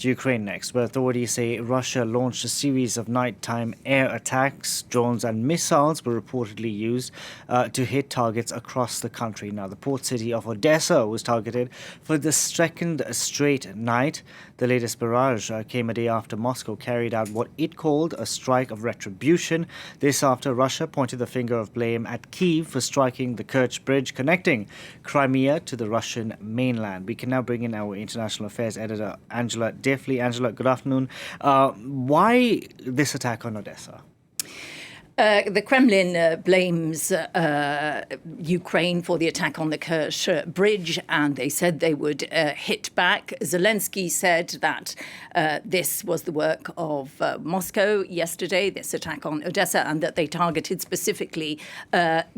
To Ukraine next, where authorities say Russia launched a series of nighttime air attacks. Drones and missiles were reportedly used to hit targets across the country. Now, the port city of Odesa was targeted for the second straight night. The latest barrage came a day after Moscow carried out what it called a strike of retribution. This after Russia pointed the finger of blame at Kyiv for striking the Kerch Bridge connecting Crimea to the Russian mainland. We can now bring in our international affairs editor, Angela Defley. Angela, good afternoon. Why this attack on Odessa? The Kremlin blames Ukraine for the attack on the Kerch Bridge, and they said they would hit back. Zelensky said that this was the work of Moscow yesterday, this attack on Odessa, and that they targeted specifically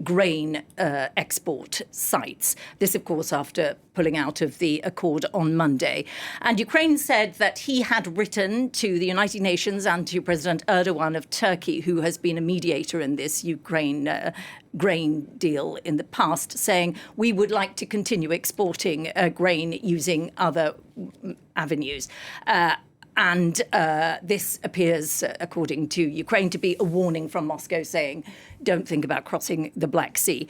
grain export sites. This, of course, after pulling out of the accord on Monday. And Ukraine said that he had written to the United Nations and to President Erdogan of Turkey, who has been a mediator in this Ukraine grain deal in the past, saying we would like to continue exporting grain using other avenues. And this appears, according to Ukraine, to be a warning from Moscow saying, don't think about crossing the Black Sea.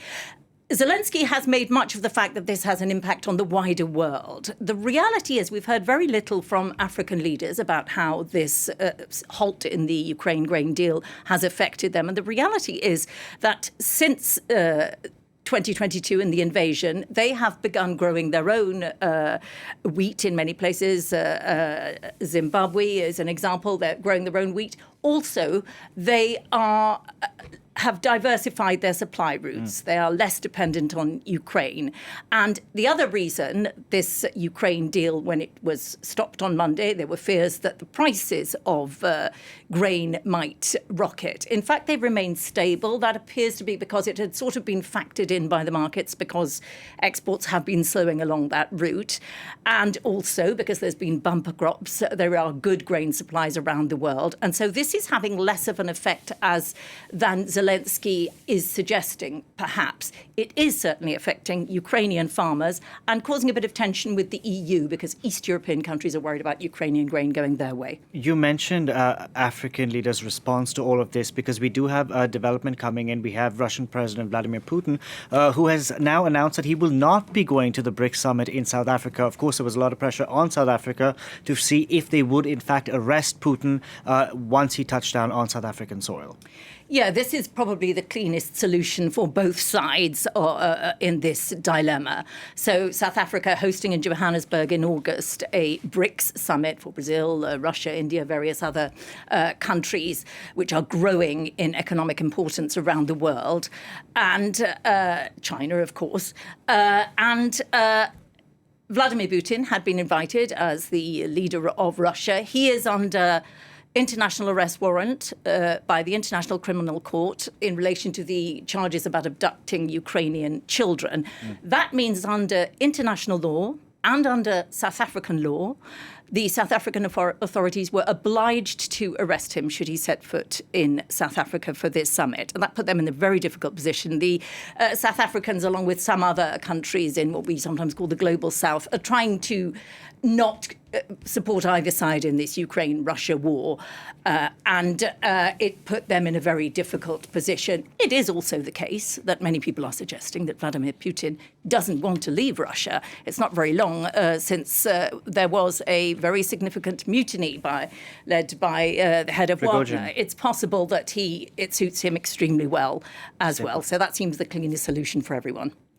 Zelensky has made much of the fact that this has an impact on the wider world. The reality is we've heard very little from African leaders about how this halt in the Ukraine grain deal has affected them. And the reality is that since 2022 and the invasion, they have begun growing their own wheat in many places. Zimbabwe is an example. They're growing their own wheat. Also, they have diversified their supply routes. They are less dependent on Ukraine. And the other reason this Ukraine deal, when it was stopped on Monday, there were fears that the prices of grain might rocket. In fact, they've remained stable. That appears to be because it had sort of been factored in by the markets because exports have been slowing along that route. And also because there's been bumper crops, there are good grain supplies around the world. And so this is having less of an effect than Zelensky is suggesting, perhaps. It is certainly affecting Ukrainian farmers and causing a bit of tension with the EU because East European countries are worried about Ukrainian grain going their way. You mentioned African leaders' response to all of this because we do have a development coming in. We have Russian President Vladimir Putin, who has now announced that he will not be going to the BRICS summit in South Africa. Of course, there was a lot of pressure on South Africa to see if they would, in fact, arrest Putin once he touched down on South African soil. Yeah, this is probably the cleanest solution for both sides in this dilemma. So South Africa hosting in Johannesburg in August a BRICS summit for Brazil, Russia, India, various other countries which are growing in economic importance around the world, and China, of course. Vladimir Putin had been invited as the leader of Russia. He is under international arrest warrant by the International Criminal Court in relation to the charges about abducting Ukrainian children. That means under international law and under South African law, the South African authorities were obliged to arrest him should he set foot in South Africa for this summit. And that put them in a very difficult position. The South Africans, along with some other countries in what we sometimes call the global South, are trying to not support either side in this Ukraine-Russia war. And it put them in a very difficult position. It is also the case that many people are suggesting that Vladimir Putin doesn't want to leave Russia. It's not very long since there was a very significant mutiny led by the head of Wagner. It's possible that it suits him extremely well as well. So that seems the cleanest solution for everyone.